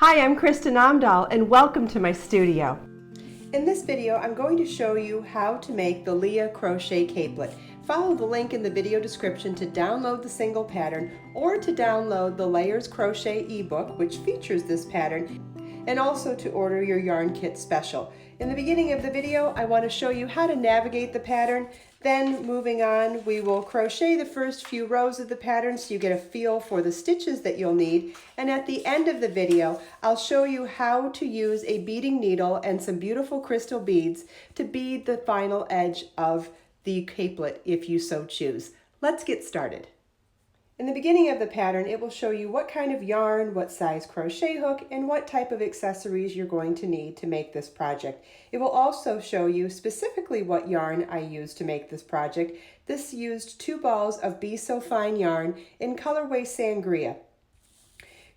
Hi, I'm Kristin Omdahl and welcome to my studio. In this video, I'm going to show you how to make the Lia Crochet Capelet. Follow the link in the video description to download the single pattern or to download the Layers Crochet ebook, which features this pattern, and also to order your yarn kit special. In the beginning of the video, I want to show you how to navigate the pattern. Then moving on, we will crochet the first few rows of the pattern so you get a feel for the stitches that you'll need. And at the end of the video, I'll show you how to use a beading needle and some beautiful crystal beads to bead the final edge of the capelet if you so choose. Let's get started. In the beginning of the pattern, it will show you what kind of yarn, what size crochet hook, and what type of accessories you're going to need to make this project. It will also show you specifically what yarn I used to make this project. This used 2 balls of Be So Fine yarn in colorway Sangria.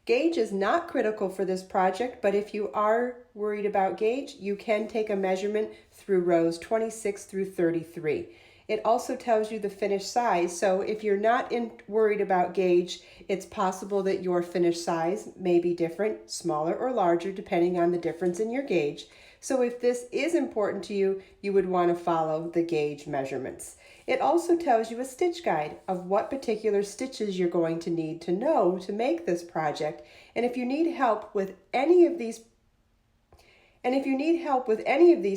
Gauge is not critical for this project, but if you are worried about gauge, you can take a measurement through rows 26 through 33. It also tells you the finished size, so if you're not worried about gauge, it's possible that your finished size may be different, smaller or larger, depending on the difference in your gauge. So if this is important to you, you would want to follow the gauge measurements. It also tells you a stitch guide of what particular stitches you're going to need to know to make this project. And if you need help with any of these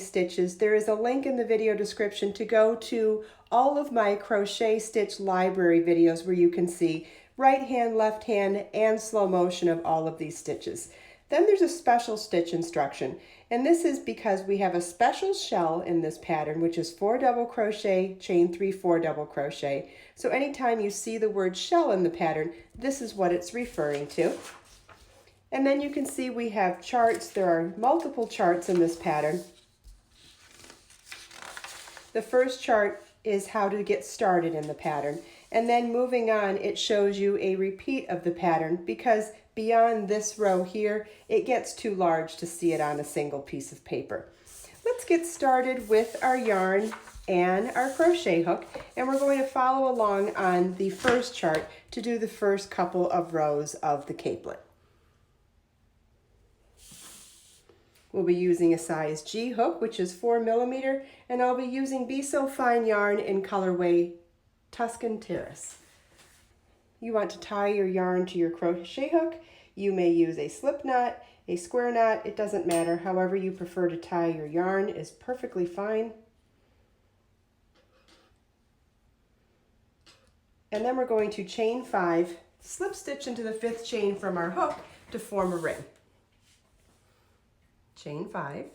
stitches, there is a link in the video description to go to all of my crochet stitch library videos where you can see right hand, left hand, and slow motion of all of these stitches. Then there's a special stitch instruction, and this is because we have a special shell in this pattern, which is 4 double crochet, chain 3, 4 double crochet. So anytime you see the word shell in the pattern, this is what it's referring to. And then you can see we have charts. There are multiple charts in this pattern. The first chart is how to get started in the pattern. And then moving on, it shows you a repeat of the pattern because beyond this row here, it gets too large to see it on a single piece of paper. Let's get started with our yarn and our crochet hook, and we're going to follow along on the first chart to do the first couple of rows of the capelet. We'll be using a size G hook, which is 4 millimeter, and I'll be using Be So Fine yarn in colorway Tuscan Terrace. You want to tie your yarn to your crochet hook. You may use a slip knot, a square knot, it doesn't matter. However you prefer to tie your yarn is perfectly fine. And then we're going to chain 5, slip stitch into the 5th chain from our hook to form a ring. Chain 5,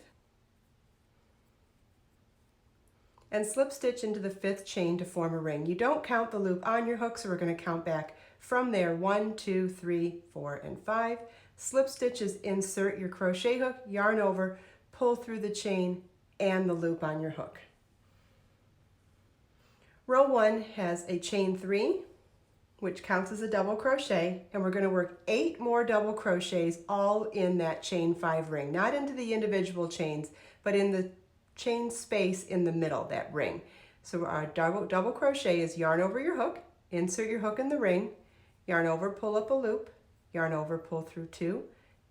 and slip stitch into the 5th chain to form a ring. You don't count the loop on your hook, so we're going to count back from there. 1, 2, 3, 4, and 5. Slip stitches, insert your crochet hook, yarn over, pull through the chain and the loop on your hook. Row 1 has a chain 3, which counts as a double crochet, and we're going to work 8 more double crochets all in that chain 5 ring, not into the individual chains, but in the chain space in the middle, that ring. So our double crochet is yarn over your hook, insert your hook in the ring, yarn over, pull up a loop, yarn over, pull through 2,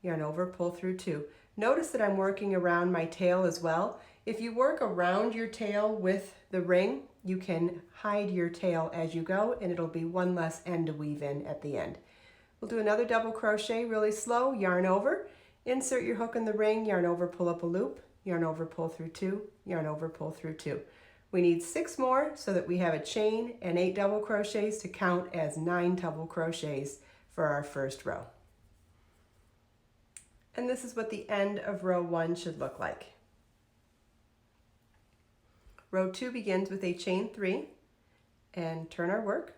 yarn over, pull through 2. Notice that I'm working around my tail as well. If you work around your tail with the ring, you can hide your tail as you go, and it'll be one less end to weave in at the end. We'll do another double crochet really slow, yarn over, insert your hook in the ring, yarn over, pull up a loop, yarn over, pull through 2, yarn over, pull through 2. We need 6 more so that we have a chain and 8 double crochets to count as 9 double crochets for our first row. And this is what the end of row 1 should look like. Row 2 begins with a chain 3 and turn our work.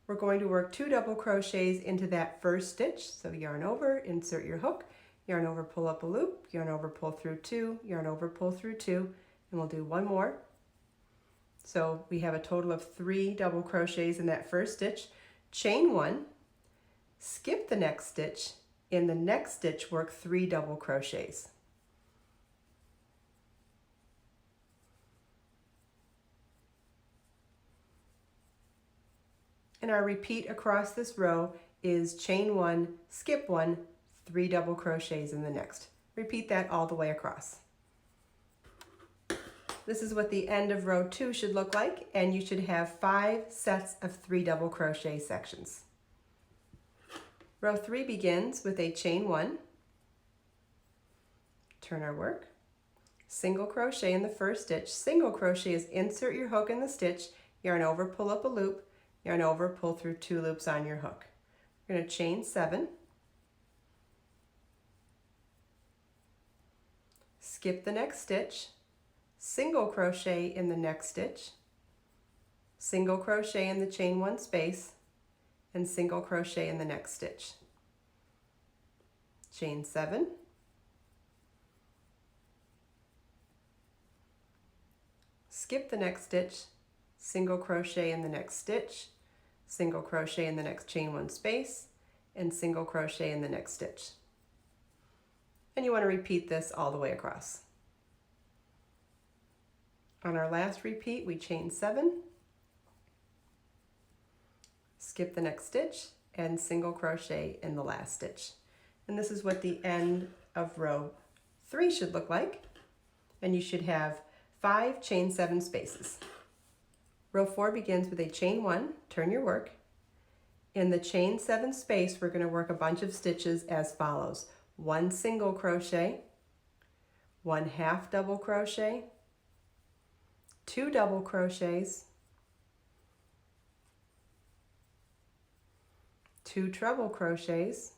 We're going to work 2 double crochets into that first stitch. So yarn over, insert your hook, yarn over, pull up a loop, yarn over, pull through 2, yarn over, pull through 2, and we'll do 1 more. So we have a total of 3 double crochets in that first stitch. Chain 1, skip the next stitch. In the next stitch, work 3 double crochets. And our repeat across this row is chain 1, skip 1, 3 double crochets in the next. Repeat that all the way across. This is what the end of row 2 should look like, and you should have 5 sets of 3 double crochet sections. Row 3 begins with a chain 1, turn our work, single crochet in the first stitch. Single crochet is insert your hook in the stitch, yarn over, pull up a loop, yarn over, pull through 2 loops on your hook. You're going to chain 7, skip the next stitch, single crochet in the next stitch, single crochet in the chain 1 space, and single crochet in the next stitch. Chain 7, skip the next stitch, single crochet in the next stitch, single crochet in the next chain 1 space, and single crochet in the next stitch. And you want to repeat this all the way across. On our last repeat, we chain 7, skip the next stitch, and single crochet in the last stitch. And this is what the end of row 3 should look like. And you should have 5 chain 7 spaces. Row 4 begins with a chain 1, turn your work. In the chain 7 space, we're going to work a bunch of stitches as follows. 1 single crochet, 1 half double crochet, 2 double crochets, 2 treble crochets,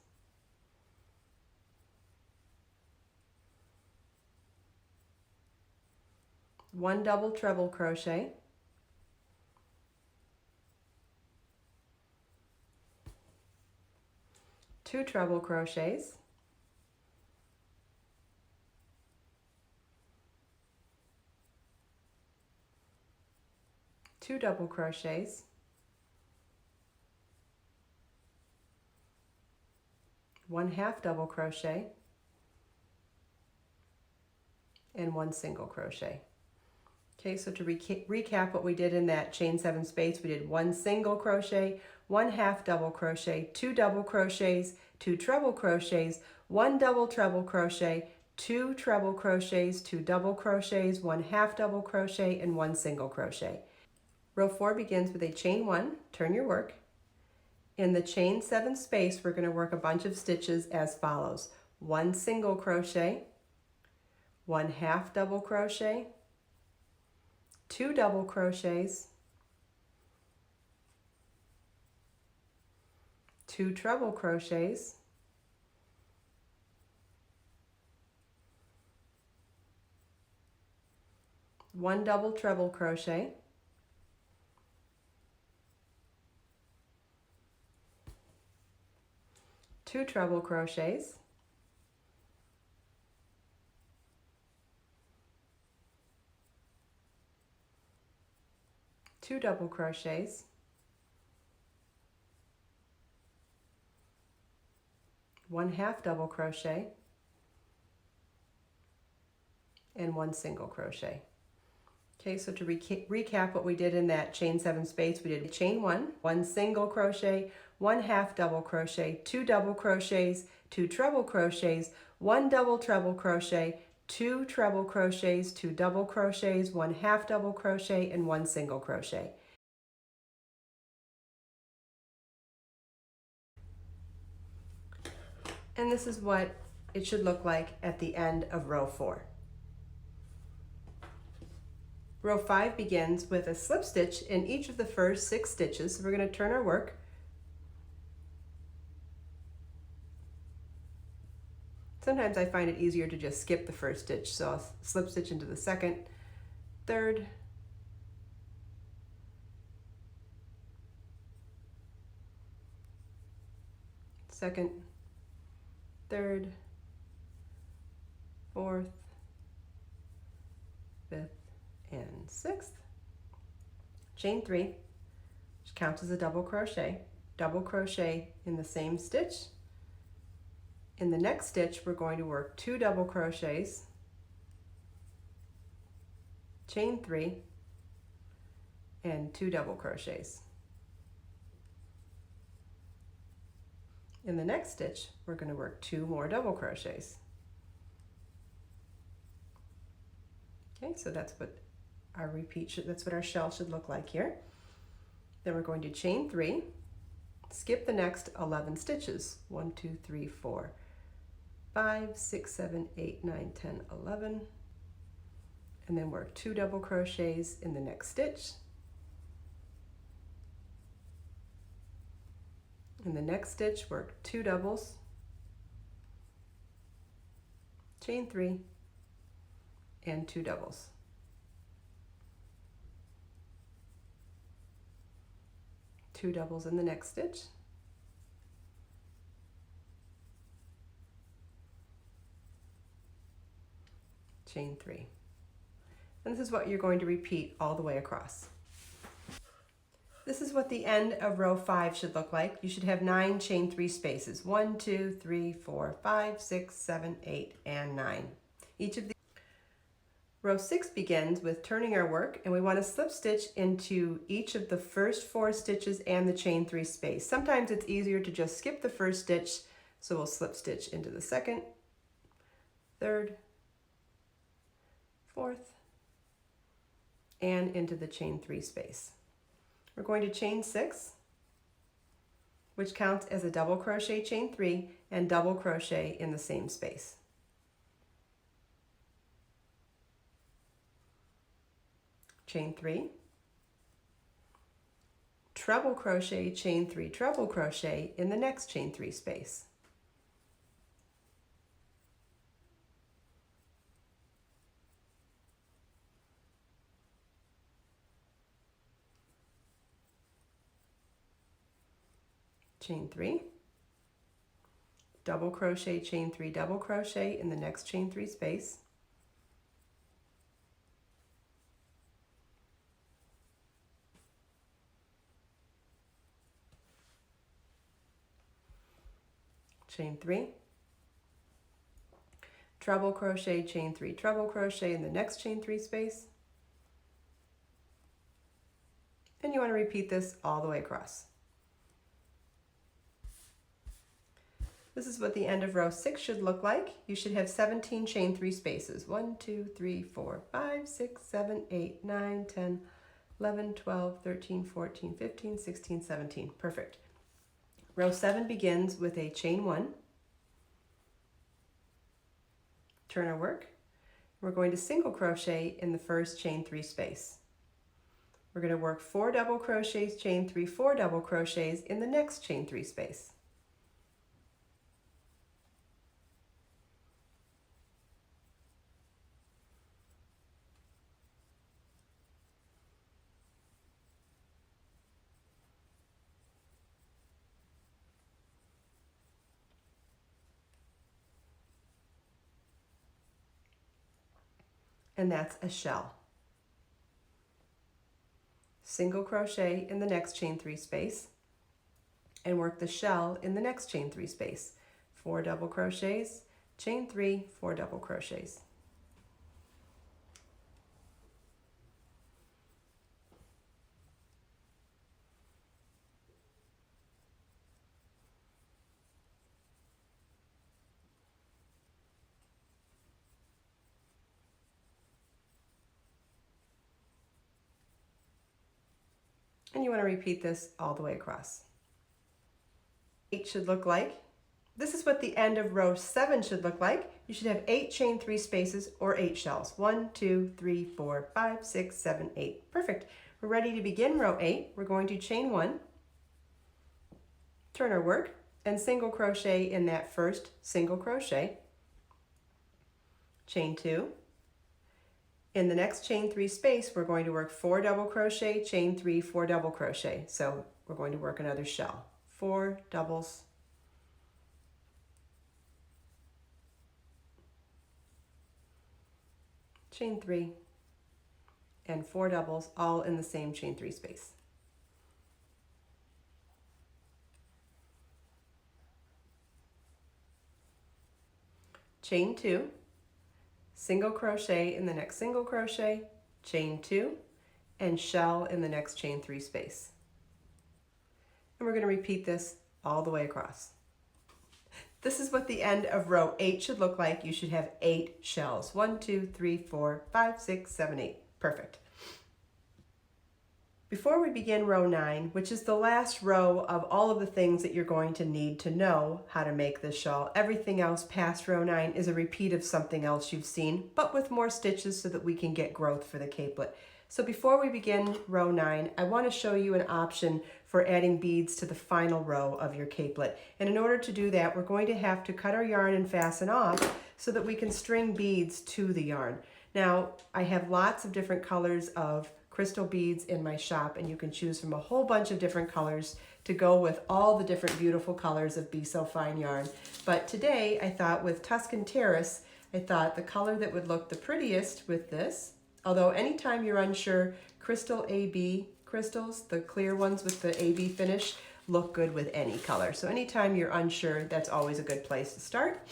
1 double treble crochet, 2 treble crochets, 2 double crochets, 1 half double crochet, and 1 single crochet. Okay, so to recap what we did in that chain 7 space, we did 1 single crochet, 1 half double crochet, 2 double crochets, 2 treble crochets, 1 double treble crochet, 2 treble crochets, 2 double crochets, 1 half double crochet, and 1 single crochet. Row 4 begins with a chain 1, turn your work. In the chain 7 space, we're going to work a bunch of stitches as follows. 1 single crochet, 1 half double crochet, 2 double crochets, 2 treble crochets, 1 double treble crochet, 2 treble crochets, 2 double crochets, 1 half double crochet, and 1 single crochet. Okay, so to recap what we did in that chain 7 space, we did chain 1, 1 single crochet, 1 half double crochet, 2 double crochets, 2 treble crochets, 1 double treble crochet, 2 treble crochets, 2 double crochets, 1 half double crochet, and 1 single crochet. And this is what it should look like at the end of row 4. Row 5 begins with a slip stitch in each of the first 6 stitches. So we're going to turn our work. Sometimes I find it easier to just skip the first stitch, so I'll slip stitch into the second, third, second, third, fourth, fifth, and sixth. Chain 3, which counts as a double crochet in the same stitch. In the next stitch, we're going to work 2 double crochets, chain 3, and 2 double crochets. In the next stitch, we're going to work 2 more double crochets. Okay, so that's what our that's what our shell should look like here. Then we're going to chain 3, skip the next 11 stitches. 1, 2, 3, 4, 5, 6, 7, 8, 9, 10, 11. And then work 2 double crochets in the next stitch. In the next stitch, work 2 doubles, chain 3, and 2 doubles. Two doubles in the next stitch. Chain 3. And this is what you're going to repeat all the way across. This is what the end of row 5 should look like. You should have 9 chain 3 spaces. 1, 2, 3, 4, 5, 6, 7, 8, and 9. Each of these. Row 6 begins with turning our work, and we want to slip stitch into each of the first 4 stitches and the chain 3 space. Sometimes it's easier to just skip the first stitch, so we'll slip stitch into the second, third, fourth, and into the chain 3 space. We're going to chain 6, which counts as a double crochet chain 3 and double crochet in the same space. Chain 3, treble crochet, chain 3, treble crochet in the next chain 3 space. Chain 3, double crochet, chain 3, double crochet in the next chain 3 space. Chain 3, treble crochet, chain 3, treble crochet in the next chain 3 space. And you want to repeat this all the way across. This is what the end of row 6 should look like. You should have 17 chain 3 spaces. 1, 2, 3, 4, 5, 6, 7, 8, 9, 10, 11, 12, 13, 14, 15, 16, 17. Perfect. Row 7 begins with a chain 1. Turn our work. We're going to single crochet in the first chain 3 space. We're going to work 4 double crochets, chain 3, 4 double crochets in the next chain 3 space. And that's a shell. Single crochet in the next chain 3 space and work the shell in the next chain 3 space. 4 double crochets, chain 3, 4 double crochets. And you want to repeat this all the way across. 8 should look like. This is what the end of row 7 should look like. You should have 8 chain 3 spaces or 8 shells. 1, 2, 3, 4, 5, 6, 7, 8. Perfect. We're ready to begin row 8. We're going to chain 1, turn our work, and single crochet in that first single crochet. Chain 2. In the next chain 3 space, we're going to work 4 double crochet, chain 3, 4 double crochet. So we're going to work another shell. 4 doubles, chain 3, and 4 doubles, all in the same chain 3 space. Chain 2, single crochet in the next single crochet, chain 2, and shell in the next chain 3 space. And we're going to repeat this all the way across. This is what the end of row 8 should look like. You should have 8 shells. 1, 2, 3, 4, 5, 6, 7, 8. Perfect. Before we begin row 9, which is the last row of all of the things that you're going to need to know how to make this shawl, everything else past row 9 is a repeat of something else you've seen, but with more stitches so that we can get growth for the capelet. So before we begin row 9, I want to show you an option for adding beads to the final row of your capelet. And in order to do that, we're going to have to cut our yarn and fasten off so that we can string beads to the yarn. Now, I have lots of different colors of crystal beads in my shop, and you can choose from a whole bunch of different colors to go with all the different beautiful colors of Be So Fine yarn. But today, I thought with Tuscan Terrace, I thought the color that would look the prettiest with this, although anytime you're unsure, Crystal AB crystals, the clear ones with the AB finish, look good with any color. So anytime you're unsure, that's always a good place to start.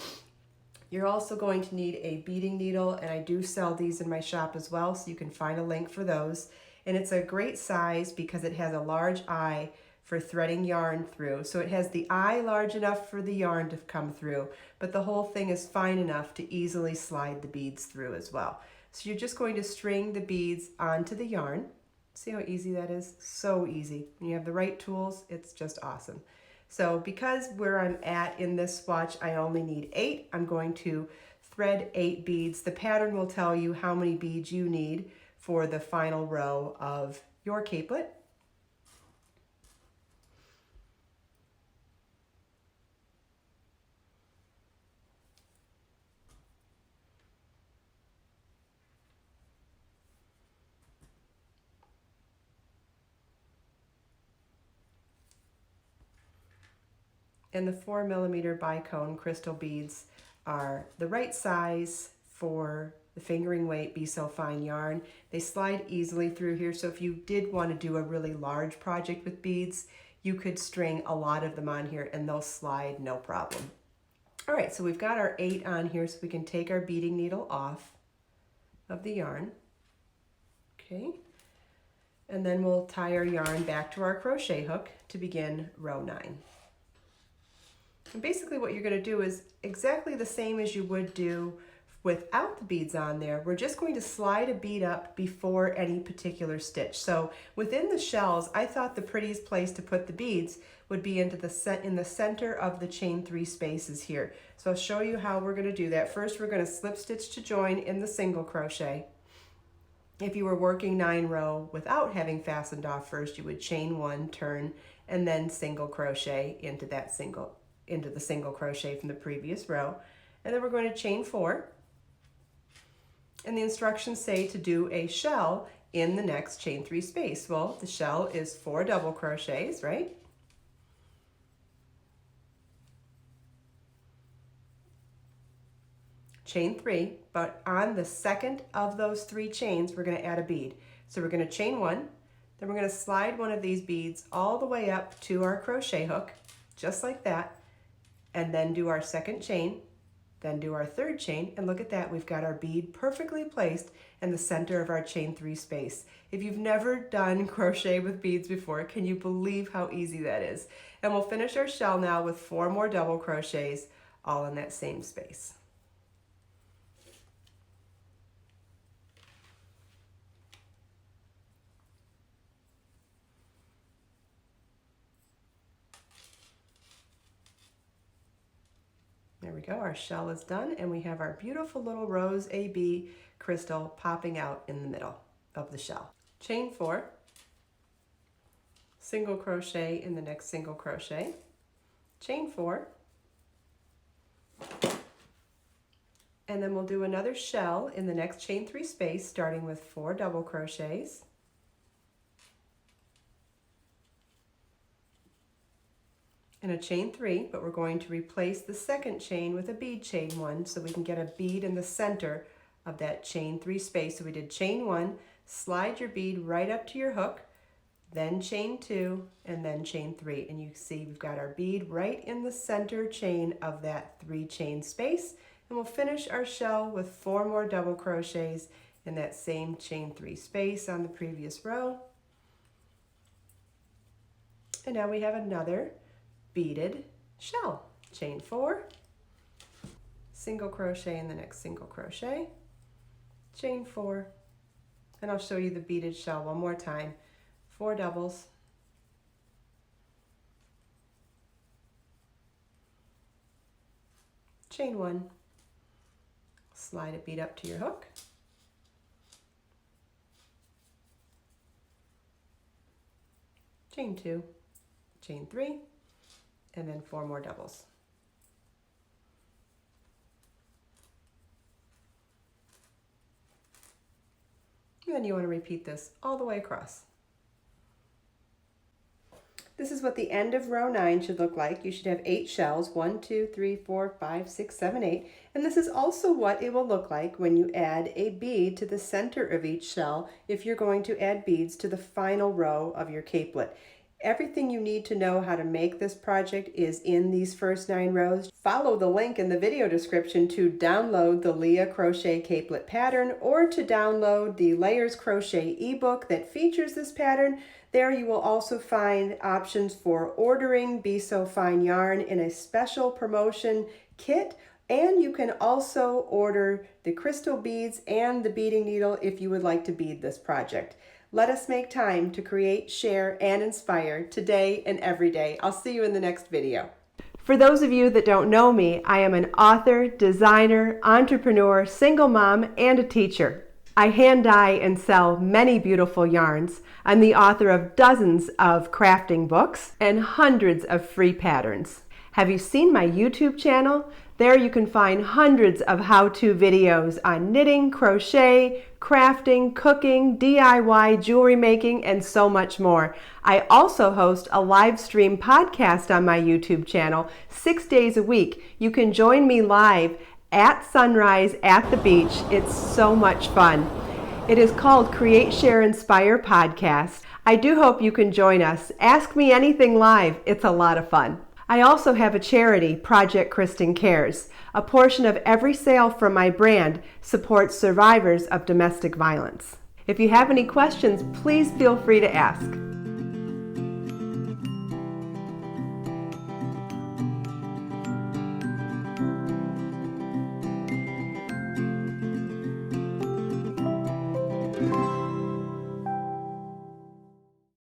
You're also going to need a beading needle, and I do sell these in my shop as well, so you can find a link for those. And it's a great size because it has a large eye for threading yarn through. So it has the eye large enough for the yarn to come through, but the whole thing is fine enough to easily slide the beads through as well. So you're just going to string the beads onto the yarn. See how easy that is? So easy. When you have the right tools, it's just awesome. So because where I'm at in this swatch, I only need 8, I'm going to thread 8 beads. The pattern will tell you how many beads you need for the final row of your capelet. And the 4mm bicone crystal beads are the right size for the fingering weight Be So Fine yarn. They slide easily through here, so if you did want to do a really large project with beads, you could string a lot of them on here and they'll slide no problem. All right, so we've got our 8 on here, so we can take our beading needle off of the yarn. Okay, and then we'll tie our yarn back to our crochet hook to begin row 9. And basically what you're going to do is exactly the same as you would do without the beads on there. We're just going to slide a bead up before any particular stitch. So within the shells, I thought the prettiest place to put the beads would be in the center of the chain 3 spaces here. So I'll show you how we're going to do that. First, we're going to slip stitch to join in the single crochet. If you were working 9 row without having fastened off first, you would chain 1, turn, and then single crochet into the single crochet from the previous row. And then we're going to chain 4. And the instructions say to do a shell in the next chain 3 space. Well, the shell is 4 double crochets, right? Chain 3, but on the second of those 3 chains, we're going to add a bead. So we're going to chain 1, then we're going to slide one of these beads all the way up to our crochet hook, just like that, and then do our second chain, then do our third chain, and look at that, we've got our bead perfectly placed in the center of our chain 3 space. If you've never done crochet with beads before, can you believe how easy that is? And we'll finish our shell now with 4 more double crochets, all in that same space. There we go, our shell is done, and we have our beautiful little rose AB crystal popping out in the middle of the shell. Chain 4, single crochet in the next single crochet, chain 4, and then we'll do another shell in the next chain 3 space, starting with 4 double crochets, and a chain 3, but we're going to replace the second chain with a bead chain 1 so we can get a bead in the center of that chain 3 space. So we did chain 1, slide your bead right up to your hook, then chain 2, and then chain 3. And you see we've got our bead right in the center chain of that 3 chain space. And we'll finish our shell with 4 more double crochets in that same chain 3 space on the previous row. And now we have another beaded shell. Chain 4, single crochet in the next single crochet, chain 4, and I'll show you the beaded shell one more time. 4 doubles, chain 1, slide a bead up to your hook, chain 2, chain 3, and then 4 more doubles. And then you want to repeat this all the way across. This is what the end of row 9 should look like. You should have 8 shells, 1, 2, 3, 4, 5, 6, 7, 8. And this is also what it will look like when you add a bead to the center of each shell if you're going to add beads to the final row of your capelet. Everything you need to know how to make this project is in these first 9 rows. Follow the link in the video description to download the Lia Crochet Capelet pattern or to download the Layers Crochet ebook that features this pattern. There you will also find options for ordering Be So Fine yarn in a special promotion kit, and you can also order the crystal beads and the beading needle if you would like to bead this project. Let us make time to create, share, and inspire today and every day. I'll see you in the next video. For those of you that don't know me, I am an author, designer, entrepreneur, single mom, and a teacher. I hand dye and sell many beautiful yarns. I'm the author of dozens of crafting books and hundreds of free patterns. Have you seen my YouTube channel? There you can find hundreds of how-to videos on knitting, crochet, crafting, cooking, DIY, jewelry making, and so much more. I also host a live stream podcast on my YouTube channel 6 days a week. You can join me live at sunrise at the beach. It's so much fun. It is called Create, Share, Inspire Podcast. I do hope you can join us. Ask Me Anything live. It's a lot of fun. I also have a charity, Project Kristin Cares. A portion of every sale from my brand supports survivors of domestic violence. If you have any questions, please feel free to ask.